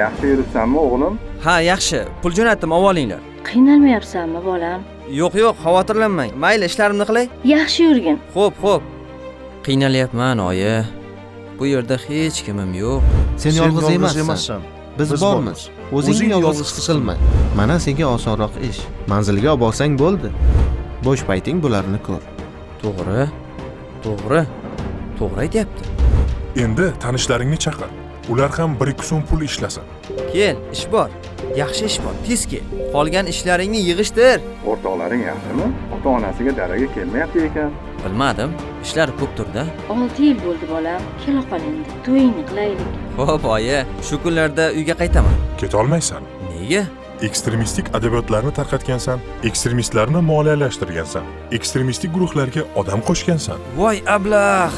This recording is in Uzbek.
Yaxshi yuribsanmi o'g'lim? Ha, yaxshi. Pul jo'natdim, olinglar. Qiynalmayapsanmi bolam? Yo'q, xavotirlanmang. Mayli, ishlarimni qilay. Yaxshi yurgin. Xo'p. Qiynalyapman, oyi. Bu yerda hech kimim yo'q. Sen yolg'iz emassan. Biz bormiz. O'zingni yolg'iz his qilma. Mana senga osonroq ish. Manzilga olib borsang bo'ldi. Bo'sh payting bularni ko'r. To'g'ri aytyapti. Endi tanishlaringni chaqir. Ular ham 1-2 so'm pul ishlasin. Kel, ish bor. Yaxshi ish bor. Tez kel. Qolgan ishlaringni yig'ishtir. O'rtoqlaring yaxshimi? Ota-onasiga daraga kelmayapti ekan. Bilmadim. Ishlar ko'p turda. 6 yil bo'ldi bolam. Kela qol endi. To'yingni qilaylik. Xo'p, oyi. Shu kunlarda uyga qaytaman. Ketolmaysan. Nega? Ekstremistik adabiyotlarni tarqatgansan, ekstremistlarni moliyalashtirgansan, ekstremistik guruhlarga odam qo'shgansan. Voy ablah!